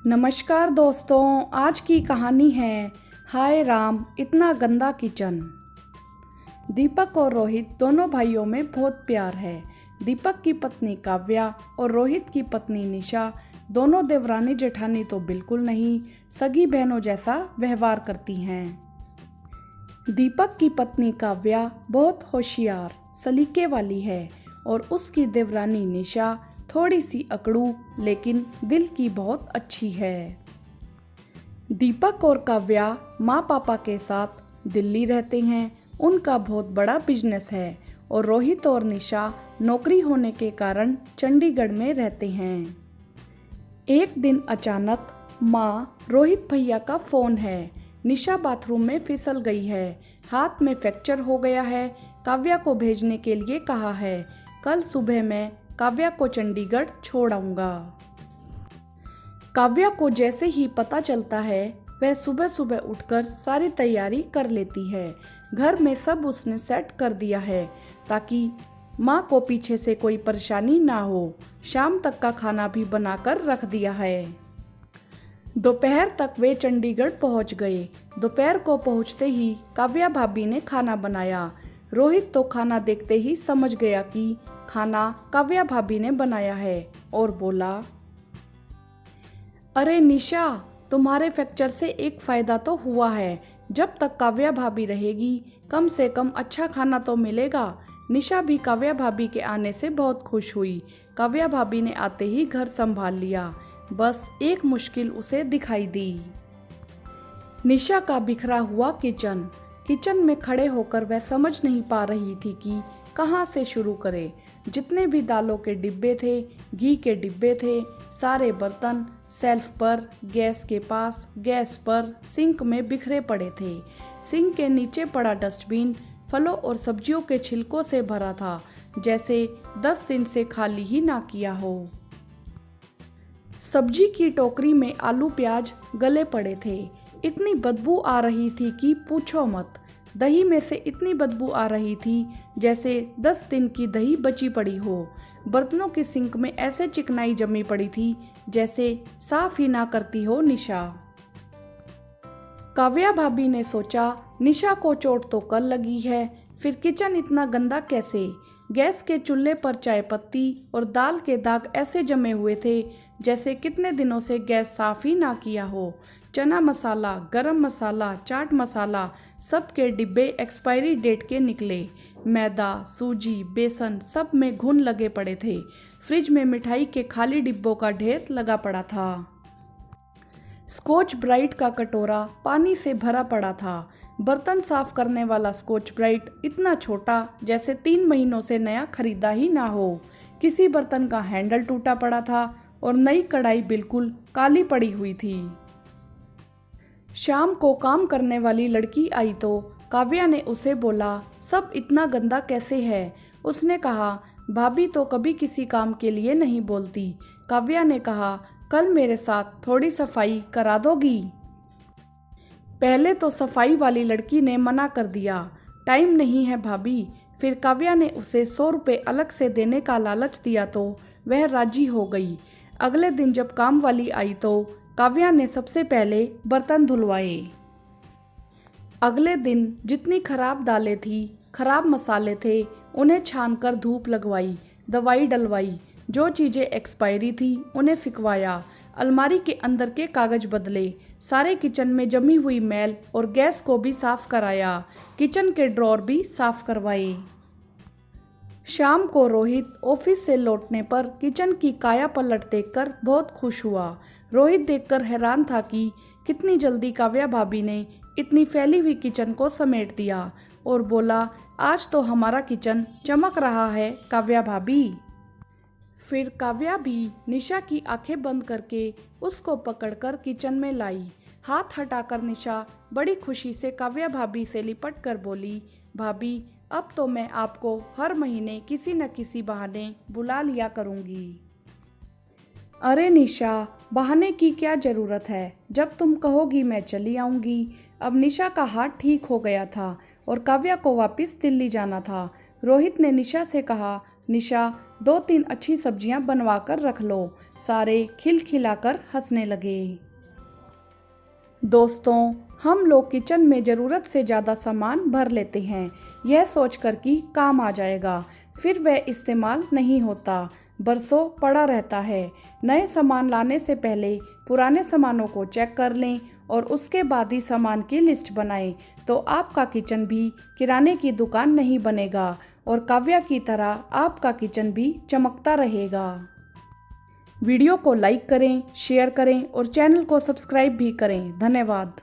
नमस्कार दोस्तों, आज की कहानी है हाय राम इतना गंदा किचन। दीपक और रोहित दोनों भाइयों में बहुत प्यार है। दीपक की पत्नी काव्या और रोहित की पत्नी निशा दोनों देवरानी जेठानी तो बिल्कुल नहीं, सगी बहनों जैसा व्यवहार करती हैं। दीपक की पत्नी काव्या बहुत होशियार सलीके वाली है और उसकी देवरानी निशा थोड़ी सी अकड़ू लेकिन दिल की बहुत अच्छी है। दीपक और काव्या माँ पापा के साथ दिल्ली रहते हैं। उनका बहुत बड़ा बिजनेस है और रोहित और निशा नौकरी होने के कारण चंडीगढ़ में रहते हैं। एक दिन अचानक माँ रोहित भैया का फ़ोन है, निशा बाथरूम में फिसल गई है, हाथ में फ्रैक्चर हो गया है, काव्या को भेजने के लिए कहा है, कल सुबह मैं काव्या को चंडीगढ़ छोड़ आऊंगा। काव्या को जैसे ही पता चलता है वह सुबह सुबह उठकर सारी तैयारी कर लेती है। घर में सब उसने सेट कर दिया है ताकि माँ को पीछे से कोई परेशानी ना हो। शाम तक का खाना भी बनाकर रख दिया है। दोपहर तक वे चंडीगढ़ पहुँच गए। दोपहर को पहुँचते ही काव्या भाभी ने खाना बनाया। रोहित तो खाना देखते ही समझ गया कि खाना काव्या भाभी ने बनाया है और बोला, अरे निशा, तुम्हारे फ्रैक्चर से एक फ़ायदा तो हुआ है। जब तक काव्या भाभी रहेगी कम से कम अच्छा खाना तो मिलेगा। निशा भी काव्या भाभी के आने से बहुत खुश हुई। काव्या भाभी ने आते ही घर संभाल लिया। बस एक मुश्किल उसे दिखाई दी। निशा का बिखरा हुआ किचन में खड़े होकर वह समझ नहीं पा रही थी कि कहाँ से शुरू करे। जितने भी दालों के डिब्बे थे, घी के डिब्बे थे, सारे बर्तन शेल्फ पर, गैस के पास, गैस पर, सिंक में बिखरे पड़े थे। सिंक के नीचे पड़ा डस्टबिन फलों और सब्जियों के छिलकों से भरा था, जैसे 10 दिन से खाली ही ना किया हो। सब्जी की टोकरी में आलू प्याज गले पड़े थे। इतनी बदबू आ रही थी कि पूछो मत। दही में से इतनी बदबू आ रही थी जैसे 10 दिन की दही बची पड़ी हो। बर्तनों की सिंक में ऐसे चिकनाई जमी पड़ी थी जैसे साफ ही ना करती हो निशा। काव्या भाभी ने सोचा, निशा को चोट तो कल लगी है, फिर किचन इतना गंदा कैसे। गैस के चूल्हे पर चाय पत्ती और दाल के दाग ऐसे जमे हुए थे जैसे कितने दिनों से गैस साफ ही ना किया हो। चना मसाला, गरम मसाला, चाट मसाला सब के डिब्बे एक्सपायरी डेट के निकले। मैदा, सूजी, बेसन सब में घुन लगे पड़े थे। फ्रिज में मिठाई के खाली डिब्बों का ढेर लगा पड़ा था। स्कॉच ब्राइट का कटोरा पानी से भरा पड़ा था। बर्तन साफ करने वाला स्कॉच ब्राइट इतना छोटा जैसे 3 महीनों से नया खरीदा ही ना हो। किसी बर्तन का हैंडल टूटा पड़ा था और नई कढ़ाई बिल्कुल काली पड़ी हुई थी। शाम को काम करने वाली लड़की आई तो काव्या ने उसे बोला, सब इतना गंदा कैसे है। उसने कहा, भाभी तो कभी किसी काम के लिए नहीं बोलती। काव्या ने कहा, कल मेरे साथ थोड़ी सफाई करा दोगी। पहले तो सफाई वाली लड़की ने मना कर दिया, टाइम नहीं है भाभी। फिर काव्या ने उसे 100 रुपये अलग से देने का लालच दिया तो वह राजी हो गई। अगले दिन जब काम वाली आई तो काव्या ने सबसे पहले बर्तन धुलवाए। अगले दिन जितनी खराब दालें थी, खराब मसाले थे, उन्हें छानकर धूप लगवाई, दवाई डलवाई। जो चीज़ें एक्सपायरी थी उन्हें फिकवाया, अलमारी के अंदर के कागज बदले, सारे किचन में जमी हुई मैल और गैस को भी साफ कराया, किचन के ड्रॉर भी साफ करवाए। शाम को रोहित ऑफिस से लौटने पर किचन की काया पलट देखकर बहुत खुश हुआ। रोहित देखकर हैरान था कि कितनी जल्दी काव्या भाभी ने इतनी फैली हुई किचन को समेट दिया और बोला, आज तो हमारा किचन चमक रहा है काव्या भाभी। फिर काव्या भी निशा की आंखें बंद करके उसको पकड़कर किचन में लाई। हाथ हटाकर निशा बड़ी खुशी से काव्या भाभी से लिपट कर बोली, भाभी अब तो मैं आपको हर महीने किसी न किसी बहाने बुला लिया करूँगी। अरे निशा, बहाने की क्या ज़रूरत है, जब तुम कहोगी मैं चली आऊँगी। अब निशा का हाथ ठीक हो गया था और काव्या को वापस दिल्ली जाना था। रोहित ने निशा से कहा, निशा 2-3 अच्छी सब्जियां बनवा कर रख लो। सारे खिलखिलाकर हंसने लगे। दोस्तों, हम लोग किचन में ज़रूरत से ज़्यादा सामान भर लेते हैं, यह सोचकर कि काम आ जाएगा, फिर वह इस्तेमाल नहीं होता, बरसों पड़ा रहता है। नए सामान लाने से पहले पुराने सामानों को चेक कर लें और उसके बाद ही सामान की लिस्ट बनाएं, तो आपका किचन भी किराने की दुकान नहीं बनेगा और काव्या की तरह आपका किचन भी चमकता रहेगा। वीडियो को लाइक करें, शेयर करें और चैनल को सब्सक्राइब भी करें। धन्यवाद।